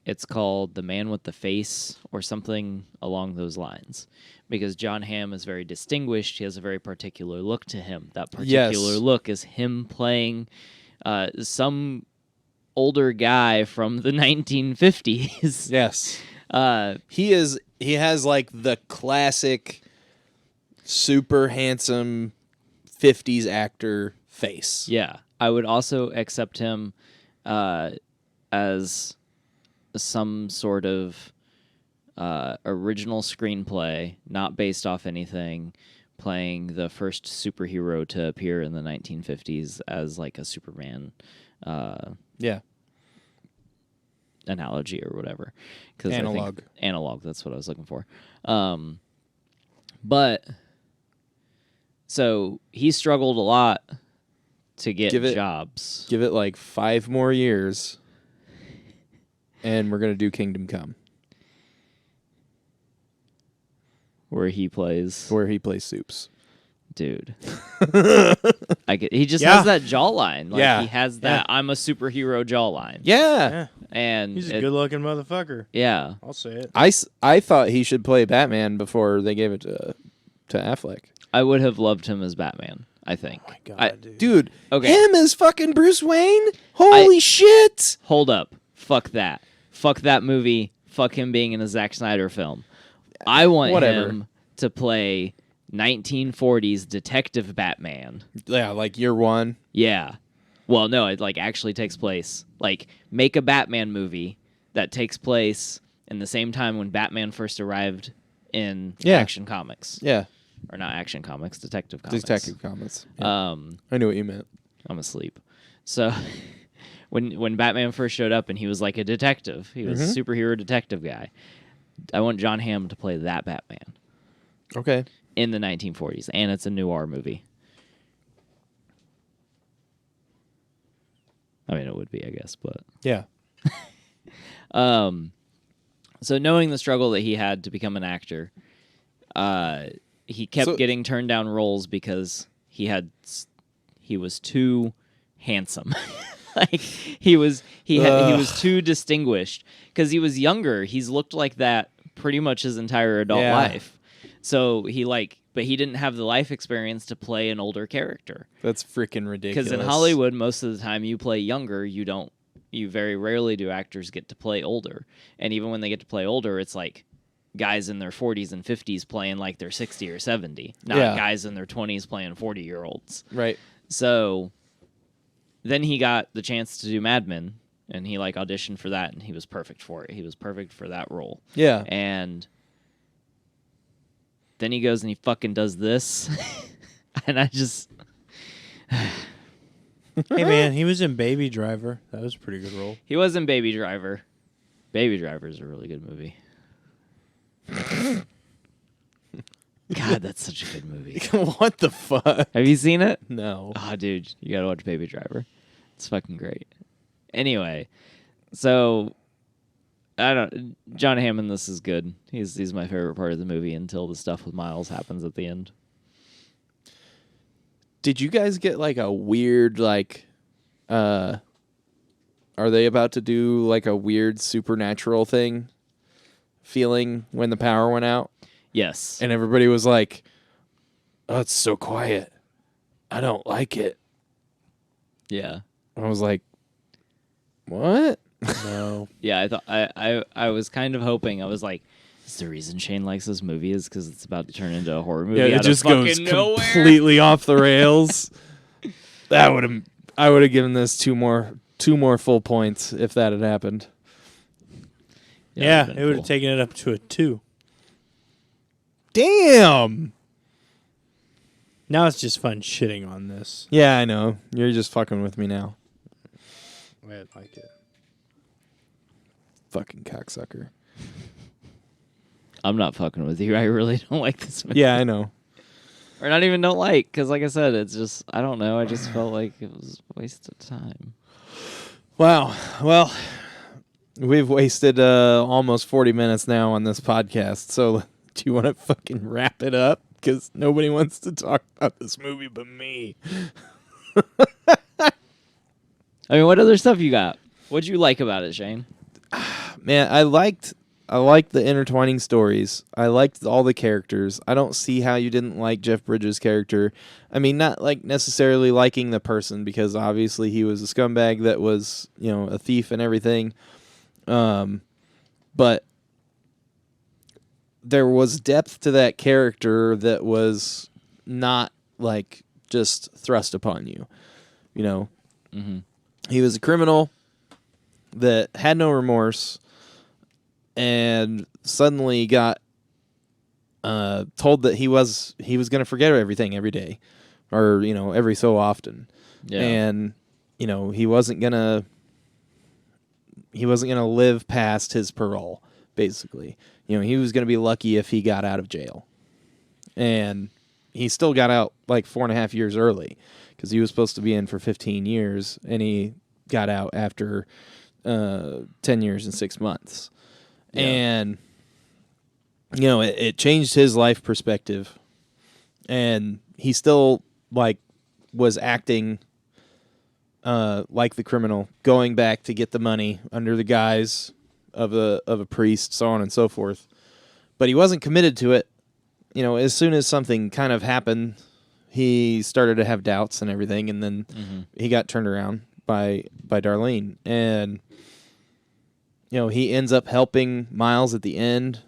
[SPEAKER 3] it's called The Man with the Face or something along those lines, because John Hamm is very distinguished. He has a very particular look to him. That particular
[SPEAKER 1] Yes.
[SPEAKER 3] look is him playing some older guy from the 1950s.
[SPEAKER 1] Yes.
[SPEAKER 3] Uh,
[SPEAKER 1] He has like the classic super handsome 50s actor face.
[SPEAKER 3] yeah. I would also accept him as some sort of original screenplay, not based off anything, playing the first superhero to appear in the 1950s as like a Superman
[SPEAKER 1] Yeah.
[SPEAKER 3] analogy or whatever.
[SPEAKER 1] Analog.
[SPEAKER 3] Analog, that's what I was looking for. But so he struggled a lot to get jobs.
[SPEAKER 1] Give it like 5 more years and we're going to do Kingdom Come.
[SPEAKER 3] Where he plays
[SPEAKER 1] Soups.
[SPEAKER 3] Dude. He just
[SPEAKER 2] Yeah.
[SPEAKER 3] has that jawline. Like
[SPEAKER 1] Yeah.
[SPEAKER 3] he has that I'm a superhero jawline.
[SPEAKER 1] Yeah.
[SPEAKER 2] Yeah.
[SPEAKER 3] And
[SPEAKER 2] He's a good-looking motherfucker.
[SPEAKER 3] yeah.
[SPEAKER 2] I'll say it.
[SPEAKER 1] I thought he should play Batman before they gave it to Affleck.
[SPEAKER 3] I would have loved him as Batman, I think.
[SPEAKER 2] Oh my God,
[SPEAKER 3] I-
[SPEAKER 2] dude.
[SPEAKER 1] Dude,
[SPEAKER 3] Okay.
[SPEAKER 1] him as fucking Bruce Wayne? Holy shit!
[SPEAKER 3] Hold up. Fuck that. Fuck that movie. Fuck him being in a Zack Snyder film. I want
[SPEAKER 1] Whatever.
[SPEAKER 3] him to play 1940s detective Batman.
[SPEAKER 1] Yeah, like year 1.
[SPEAKER 3] Yeah. Well, no, it like actually takes place. Like make a Batman movie that takes place in the same time when Batman first arrived in Action Comics.
[SPEAKER 1] Yeah.
[SPEAKER 3] Or not Action Comics, Detective Comics.
[SPEAKER 1] Detective Comics. Yeah. I knew what you meant.
[SPEAKER 3] I'm asleep. So when Batman first showed up and he was like a detective, he was a superhero detective guy. I want John Hamm to play that Batman
[SPEAKER 1] Okay.
[SPEAKER 3] in the 1940s, and it's a noir movie. I mean, it would be, I guess, but
[SPEAKER 1] Yeah.
[SPEAKER 3] so knowing the struggle that he had to become an actor, he kept getting turned down roles because he was too handsome. Like he was too distinguished because he was younger. He's looked like that pretty much his entire adult life. So but he didn't have the life experience to play an older character.
[SPEAKER 1] That's freaking ridiculous.
[SPEAKER 3] Because in Hollywood, most of the time you play younger, you very rarely do actors get to play older. And even when they get to play older, it's like guys in their 40s and 50s playing like they're 60 or 70, not guys in their 20s playing 40-year-olds.
[SPEAKER 1] Right.
[SPEAKER 3] So then he got the chance to do Mad Men, and he like auditioned for that, and he was perfect for it. He was perfect for that role.
[SPEAKER 1] Yeah.
[SPEAKER 3] And then he goes and he fucking does this. And I just...
[SPEAKER 2] Hey, man, he was in Baby Driver. That was a pretty good role.
[SPEAKER 3] He was in Baby Driver. Baby Driver is a really good movie. God, that's such a good movie.
[SPEAKER 1] What the fuck?
[SPEAKER 3] Have you seen it?
[SPEAKER 1] No.
[SPEAKER 3] Oh, dude, you gotta watch Baby Driver. It's fucking great. Anyway, so John Hamm in this is good. He's my favorite part of the movie until the stuff with Miles happens at the end.
[SPEAKER 1] Did you guys get like a weird are they about to do like a weird supernatural thing feeling when the power went out?
[SPEAKER 3] Yes.
[SPEAKER 1] And everybody was like, "Oh, it's so quiet. I don't like it."
[SPEAKER 3] Yeah.
[SPEAKER 1] I was like, "What?"
[SPEAKER 2] No.
[SPEAKER 3] Yeah, I thought I was kind of hoping. I was like, is the reason Shane likes this movie is because it's about to turn into a horror movie?
[SPEAKER 1] Yeah,
[SPEAKER 3] out
[SPEAKER 1] it just
[SPEAKER 3] of fucking
[SPEAKER 1] goes
[SPEAKER 3] nowhere?
[SPEAKER 1] completely off the rails. I would have given this two more full points if that had happened.
[SPEAKER 2] Yeah,
[SPEAKER 3] that'd
[SPEAKER 2] it
[SPEAKER 3] been
[SPEAKER 2] would
[SPEAKER 3] cool.
[SPEAKER 2] have taken it up to a 2.
[SPEAKER 1] Damn.
[SPEAKER 2] Now it's just fun shitting on this.
[SPEAKER 1] Yeah, I know. You're just fucking with me now.
[SPEAKER 2] I like it.
[SPEAKER 1] Fucking cocksucker.
[SPEAKER 3] I'm not fucking with you. I really don't like this movie.
[SPEAKER 1] Yeah, I know.
[SPEAKER 3] Or not even don't like, because like I said, it's just, I don't know. I just felt like it was a waste of time.
[SPEAKER 1] Wow. Well, we've wasted almost 40 minutes now on this podcast. So do you want to fucking wrap it up? Because nobody wants to talk about this movie but me.
[SPEAKER 3] I mean, what other stuff you got? What'd you like about it, Shane?
[SPEAKER 1] Man, I liked liked the intertwining stories. I liked all the characters. I don't see how you didn't like Jeff Bridges' character. I mean, not like necessarily liking the person, because obviously he was a scumbag that was, a thief and everything. But there was depth to that character that was not like just thrust upon you.
[SPEAKER 3] Mm-hmm.
[SPEAKER 1] He was a criminal that had no remorse, and suddenly got told that he was going to forget everything every day, or every so often, and he wasn't gonna live past his parole. Basically, he was gonna be lucky if he got out of jail, and he still got out like 4.5 years early, because he was supposed to be in for 15 years, and he got out after 10 years and 6 months. Yeah. And, it changed his life perspective. And he still, was acting like the criminal, going back to get the money under the guise of a priest, so on and so forth. But he wasn't committed to it. As soon as something kind of happened, he started to have doubts and everything, and then he got turned around by Darlene. And he ends up helping Miles at the end.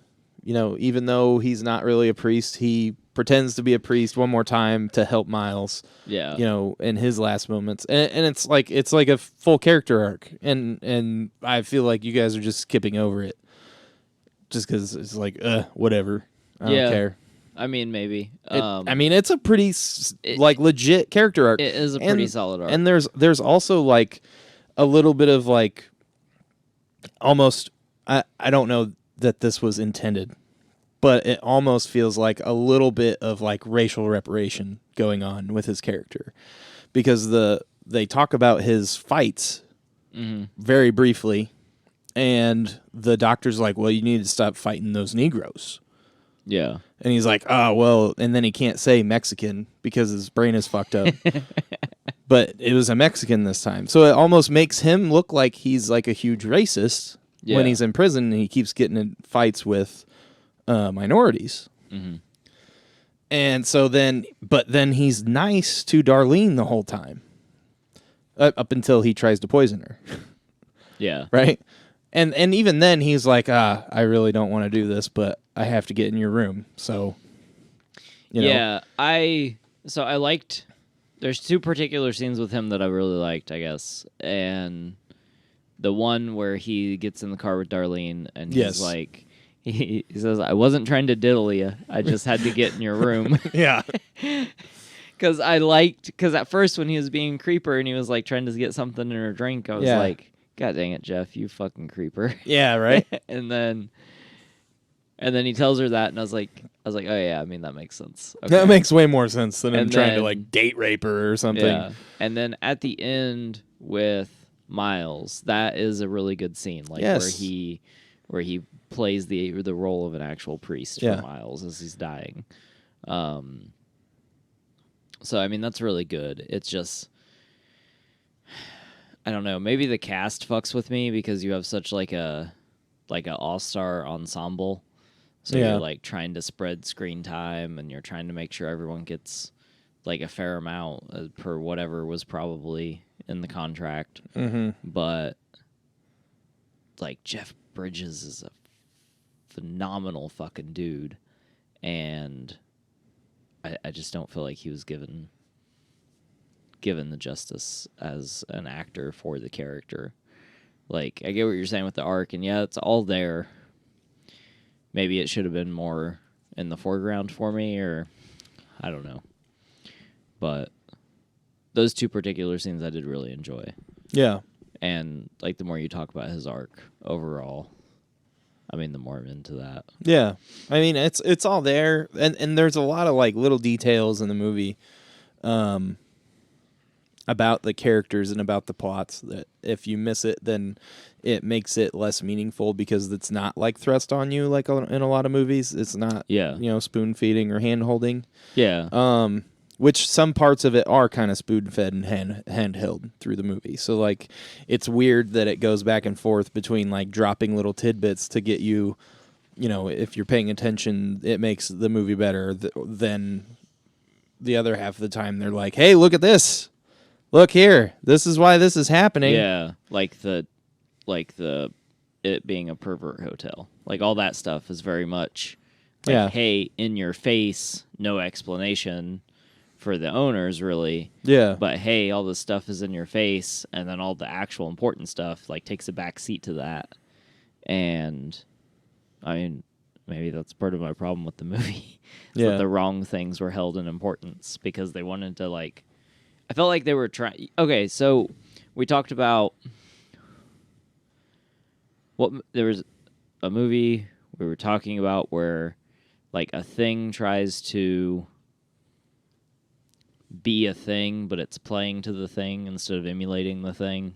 [SPEAKER 1] Even though he's not really a priest, he pretends to be a priest one more time to help Miles.
[SPEAKER 3] Yeah.
[SPEAKER 1] In his last moments, and it's like a full character arc, and I feel like you guys are just skipping over it, just because it's like whatever. I don't care.
[SPEAKER 3] I mean, maybe.
[SPEAKER 1] It's a pretty legit character arc.
[SPEAKER 3] It is a pretty solid arc.
[SPEAKER 1] And there's also like a little bit of like almost I don't know that this was intended, but it almost feels like a little bit of like racial reparation going on with his character, because they talk about his fights very briefly, and the doctor's like, well, you need to stop fighting those Negroes.
[SPEAKER 3] Yeah.
[SPEAKER 1] And he's like, oh, well, and then he can't say Mexican because his brain is fucked up. But it was a Mexican this time. So it almost makes him look like he's like a huge racist when he's in prison, and he keeps getting in fights with minorities. Mm-hmm. And so then he's nice to Darlene the whole time, up until he tries to poison her.
[SPEAKER 3] Yeah.
[SPEAKER 1] Right? And even then he's like, I really don't want to do this, but I have to get in your room. So,
[SPEAKER 3] Yeah, I liked, there's two particular scenes with him that I really liked, I guess. And the one where he gets in the car with Darlene, and he's like, he says, I wasn't trying to diddle you. I just had to get in your room.
[SPEAKER 1] Yeah.
[SPEAKER 3] Because at first when he was being creeper and he was like trying to get something in her drink, I was like, God dang it, Jeff, you fucking creeper.
[SPEAKER 1] Yeah, right.
[SPEAKER 3] And then he tells her that, and I was like, oh yeah, I mean that makes sense. Okay.
[SPEAKER 1] That makes way more sense than him trying to like date rape her or something.
[SPEAKER 3] Yeah. And then at the end with Miles, that is a really good scene, like where he plays the role of an actual priest for Miles as he's dying. So I mean that's really good. It's just, I don't know, maybe the cast fucks with me because you have such like a all-star ensemble. So you're like trying to spread screen time, and you're trying to make sure everyone gets like a fair amount per whatever was probably in the contract. Mm-hmm. But like Jeff Bridges is a phenomenal fucking dude, and I just don't feel like he was given the justice as an actor for the character. Like, I get what you're saying with the arc, and yeah, it's all there. Maybe it should have been more in the foreground for me, or I don't know. But those two particular scenes I did really enjoy.
[SPEAKER 1] Yeah.
[SPEAKER 3] And like the more you talk about his arc overall, I mean, the more I'm into that.
[SPEAKER 1] Yeah. I mean, it's all there, and there's a lot of like little details in the movie about the characters and about the plots that if you miss it, then it makes it less meaningful, because it's not like thrust on you like in a lot of movies. It's not spoon feeding or hand holding.
[SPEAKER 3] Yeah.
[SPEAKER 1] which some parts of it are kind of spoon-fed and handheld through the movie. So, like, it's weird that it goes back and forth between, like, dropping little tidbits to get you, you know, if you're paying attention, it makes the movie better than the other half of the time. They're like, hey, look at this. Look here. This is why this is happening.
[SPEAKER 3] Yeah, like the it being a pervert hotel. Like, all that stuff is very much like, hey, in your face, no explanation for the owners, really.
[SPEAKER 1] Yeah.
[SPEAKER 3] But hey, all this stuff is in your face, and then all the actual important stuff, like, takes a back seat to that. And, I mean, maybe that's part of my problem with the movie. That the wrong things were held in importance because they wanted to, like... I felt like they were trying... Okay, so we talked about... There was a movie we were talking about where, like, a thing tries to be a thing, but it's playing to the thing instead of emulating the thing.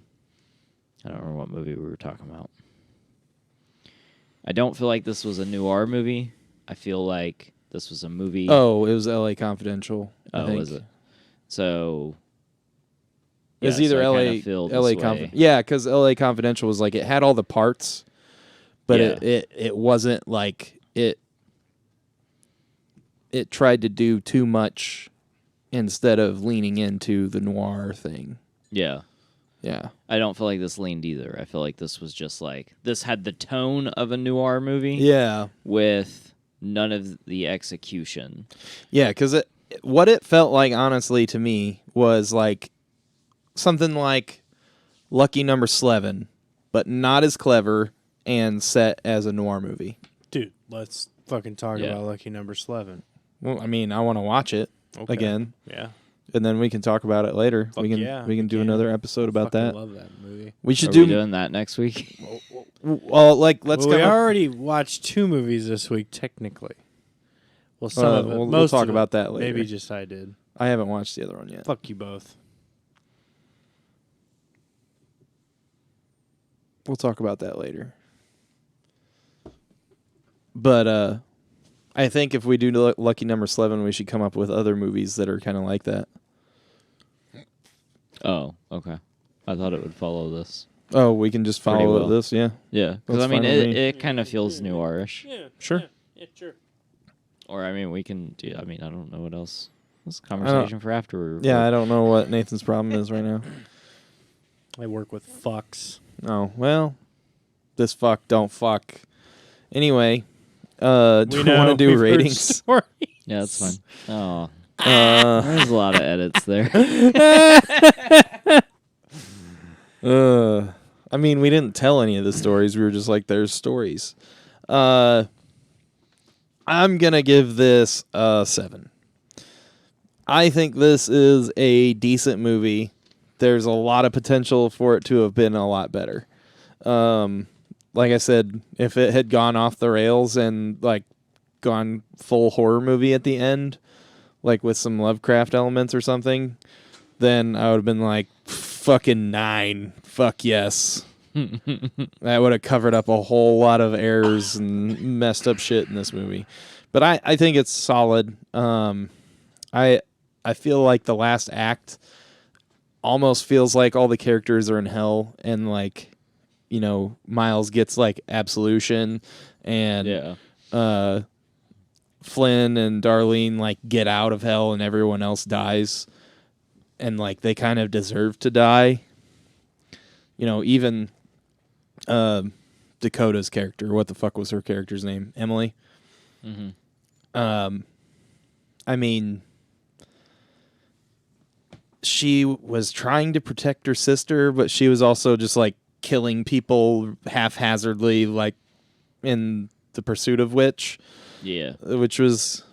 [SPEAKER 3] I don't remember what movie we were talking about. I don't feel like this was a noir movie. I feel like this was a movie...
[SPEAKER 1] Oh, it was L.A. Confidential.
[SPEAKER 3] Oh, was it? So...
[SPEAKER 1] It was either L.A. Confidential. Yeah, because L.A. Confidential was like, it had all the parts, but it wasn't like it tried to do too much instead of leaning into the noir thing.
[SPEAKER 3] Yeah.
[SPEAKER 1] Yeah.
[SPEAKER 3] I don't feel like this leaned either. I feel like this was just like, this had the tone of a noir movie.
[SPEAKER 1] Yeah.
[SPEAKER 3] With none of the execution.
[SPEAKER 1] Yeah, because what it felt like, honestly, to me, was like something like Lucky Number 11, but not as clever and set as a noir movie.
[SPEAKER 2] Dude, let's fucking talk about Lucky Number 11.
[SPEAKER 1] Well, I mean, I want to watch it again.
[SPEAKER 2] Yeah.
[SPEAKER 1] And then we can talk about it later.
[SPEAKER 2] Fuck
[SPEAKER 1] we can do another episode about that.
[SPEAKER 2] I love that movie.
[SPEAKER 1] We should
[SPEAKER 3] Are we doing that next week?
[SPEAKER 1] Well, like, let's
[SPEAKER 2] we already watched 2 movies this week, technically. Well, some of it.
[SPEAKER 1] We'll talk about that later.
[SPEAKER 2] Maybe just I did.
[SPEAKER 1] I haven't watched the other one yet.
[SPEAKER 2] Fuck you both.
[SPEAKER 1] We'll talk about that later. But I think if we do Lucky Number 11, we should come up with other movies that are kind of like that.
[SPEAKER 3] Oh, okay. I thought it would follow this.
[SPEAKER 1] Oh, we can just follow this, yeah.
[SPEAKER 3] Yeah, because I mean, it kind of feels noirish.
[SPEAKER 2] Yeah,
[SPEAKER 1] sure.
[SPEAKER 2] Yeah, sure.
[SPEAKER 3] Or I mean, we can do. I mean, I don't know what else. This is a conversation for after.
[SPEAKER 1] Yeah, I don't know what Nathan's problem is right now.
[SPEAKER 2] I work with fucks.
[SPEAKER 1] Oh, well, this fuck don't fuck. Anyway, do we want to do ratings?
[SPEAKER 3] Yeah, that's fine. Oh, there's a lot of edits there.
[SPEAKER 1] I mean, we didn't tell any of the stories. We were just like, there's stories. I'm gonna give this a 7. I think this is a decent movie. There's a lot of potential for it to have been a lot better. Like I said, if it had gone off the rails and like gone full horror movie at the end, like with some Lovecraft elements or something, then I would have been like, fucking 9. Fuck yes. That would have covered up a whole lot of errors and messed up shit in this movie. But I think it's solid. I feel like the last act almost feels like all the characters are in hell and like, you know, Miles gets like absolution and Flynn and Darlene like get out of hell and everyone else dies and like they kind of deserve to die. You know, even Dakota's character, what the fuck was her character's name? Emily?
[SPEAKER 3] Mm-hmm.
[SPEAKER 1] I mean, she was trying to protect her sister, but she was also just like killing people haphazardly, like in the pursuit of which.
[SPEAKER 3] Yeah.
[SPEAKER 1] Which was,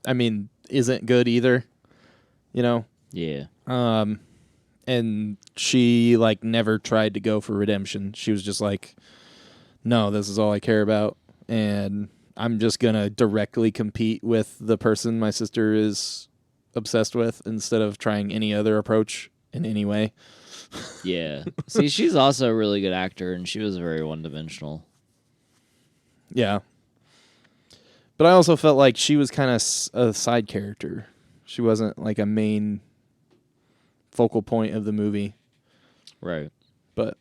[SPEAKER 1] I mean, isn't good either, you know?
[SPEAKER 3] Yeah.
[SPEAKER 1] And she like never tried to go for redemption. She was just like, no, this is all I care about. And I'm just going to directly compete with the person my sister is obsessed with instead of trying any other approach in any way.
[SPEAKER 3] Yeah. See, she's also a really good actor, and she was very one-dimensional.
[SPEAKER 1] Yeah. But I also felt like she was kind of a side character She wasn't like a main focal point of the movie.
[SPEAKER 3] Right.
[SPEAKER 1] But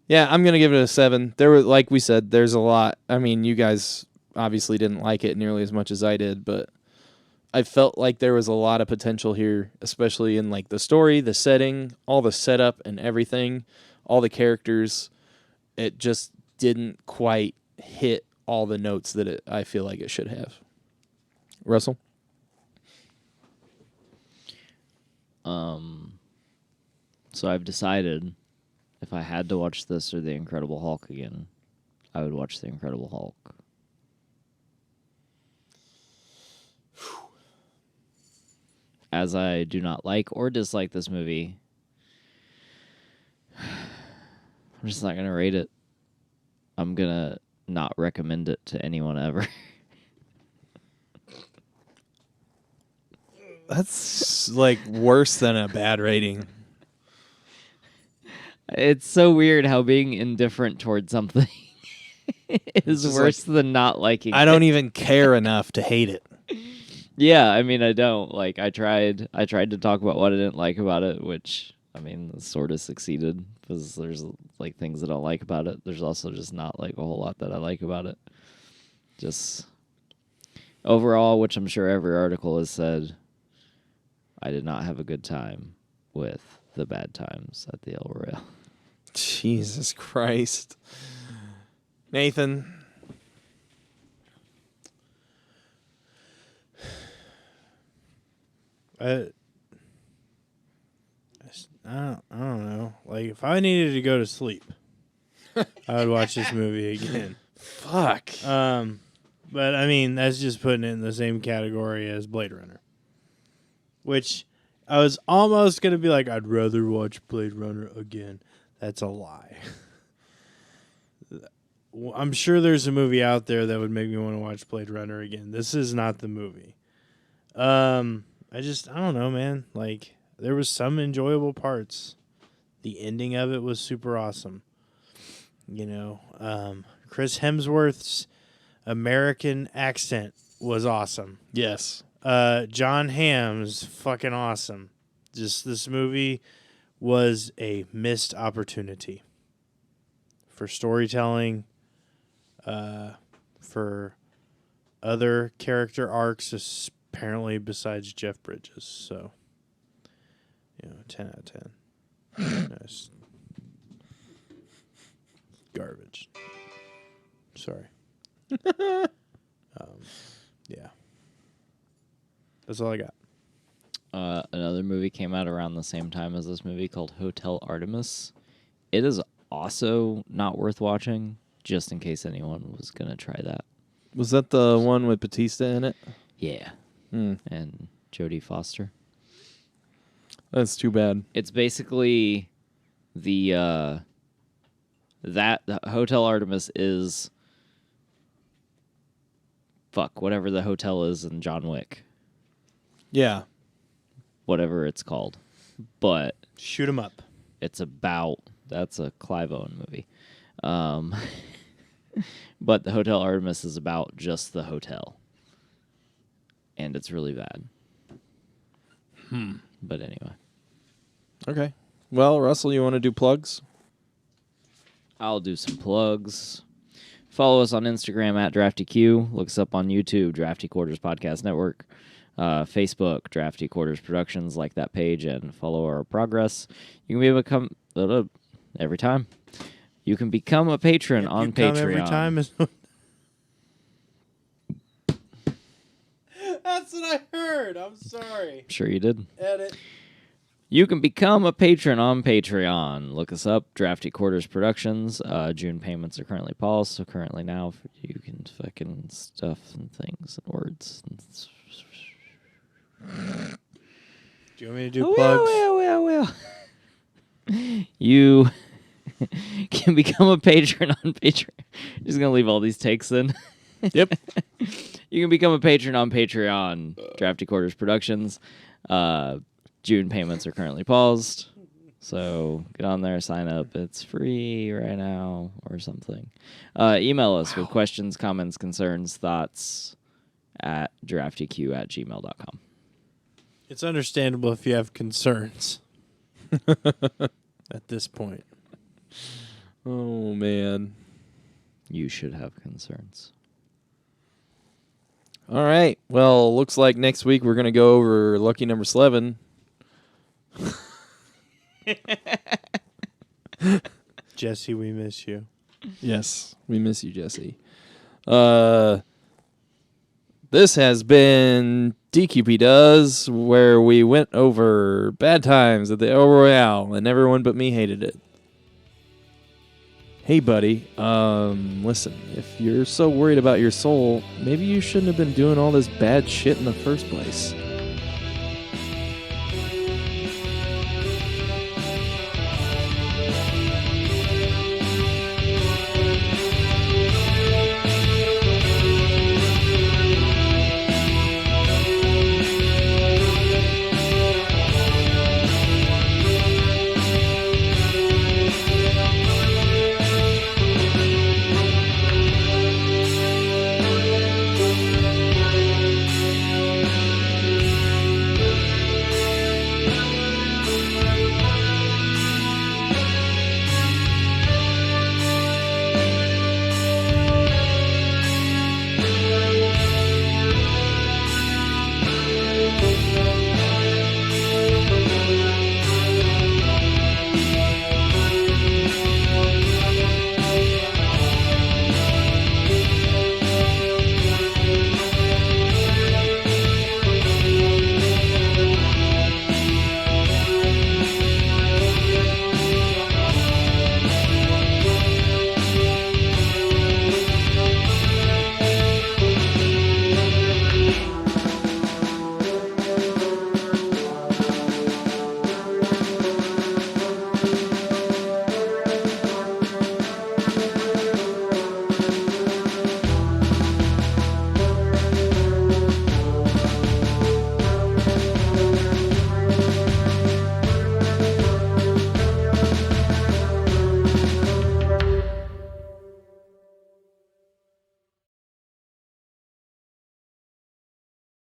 [SPEAKER 1] yeah, I'm gonna give it a 7. There were, like we said, there's a lot. I mean, you guys obviously didn't like it nearly as much as I did, but I felt like there was a lot of potential here, especially in like the story, the setting, all the setup and everything, all the characters. It just didn't quite hit all the notes that I feel like it should have. Russell?
[SPEAKER 3] So I've decided if I had to watch this or The Incredible Hulk again, I would watch The Incredible Hulk. As I do not like or dislike this movie, I'm just not going to rate it. I'm going to not recommend it to anyone ever.
[SPEAKER 1] That's like worse than a bad rating.
[SPEAKER 3] It's so weird how being indifferent towards something is worse than not liking it.
[SPEAKER 1] I don't even care enough to hate it.
[SPEAKER 3] Yeah, I mean, I don't. Like, I tried to talk about what I didn't like about it, which, I mean, sort of succeeded, because there's, like, things that I don't like about it. There's also just not, like, a whole lot that I like about it. Just, overall, which I'm sure every article has said, I did not have a good time with the bad times at the El Royale.
[SPEAKER 1] Jesus Christ. Nathan?
[SPEAKER 2] I don't know. Like, if I needed to go to sleep, I would watch this movie again.
[SPEAKER 1] Fuck.
[SPEAKER 2] But I mean, that's just putting it in the same category as Blade Runner. Which I was almost going to be like, I'd rather watch Blade Runner again. That's a lie. I'm sure there's a movie out there that would make me want to watch Blade Runner again. This is not the movie. I don't know, man. Like, there was some enjoyable parts. The ending of it was super awesome. You know, Chris Hemsworth's American accent was awesome.
[SPEAKER 1] Yes.
[SPEAKER 2] John Hamm's fucking awesome. Just this movie was a missed opportunity for storytelling, for other character arcs, apparently besides Jeff Bridges. So, 10 out of 10. Nice. Garbage. Sorry. Yeah. That's all I got.
[SPEAKER 3] Another movie came out around the same time as this movie called Hotel Artemis. It is also not worth watching, just in case anyone was going to try that.
[SPEAKER 1] Was that the one with Batista in it?
[SPEAKER 3] Yeah. And Jodie Foster.
[SPEAKER 1] That's too bad.
[SPEAKER 3] It's basically the Hotel Artemis is whatever the hotel is in John Wick.
[SPEAKER 1] Yeah.
[SPEAKER 3] Whatever it's called. But
[SPEAKER 2] Shoot 'em up.
[SPEAKER 3] it's about, that's a Clive Owen movie. But the Hotel Artemis is about just the hotel. And it's really bad. But anyway.
[SPEAKER 1] Okay. Well, Russell, you want to do plugs?
[SPEAKER 3] I'll do some plugs. Follow us on Instagram at DraftyQ. Look us up on YouTube, Drafty Quarters Podcast Network. Facebook, Drafty Quarters Productions. Like that page and follow our progress. You can become every time. You can become a patron on Patreon.
[SPEAKER 2] Every time is. That's what I heard. I'm sorry.
[SPEAKER 3] Sure you did.
[SPEAKER 2] Edit.
[SPEAKER 3] You can become a patron on Patreon. Look us up, Drafty Quarters Productions. June payments are currently paused, so currently now you can fucking stuff and things and words.
[SPEAKER 2] Do you want me to do plugs?
[SPEAKER 3] Well. You can become a patron on Patreon. Just gonna leave all these takes in.
[SPEAKER 1] Yep.
[SPEAKER 3] You can become a patron on Patreon, Drafty Quarters Productions. June payments are currently paused, so get on there, sign up. It's free right now or something. Email us with questions, comments, concerns, thoughts at draftyq@gmail.com.
[SPEAKER 2] It's understandable if you have concerns at this point.
[SPEAKER 1] Oh, man.
[SPEAKER 3] You should have concerns.
[SPEAKER 1] All right. Well, looks like next week we're going to go over lucky number 11.
[SPEAKER 2] Jesse, we miss you.
[SPEAKER 1] Yes, we miss you, Jesse. This has been DQP Does, where we went over bad times at the El Royale, and everyone but me hated it. Hey, buddy, listen, if you're so worried about your soul, maybe you shouldn't have been doing all this bad shit in the first place.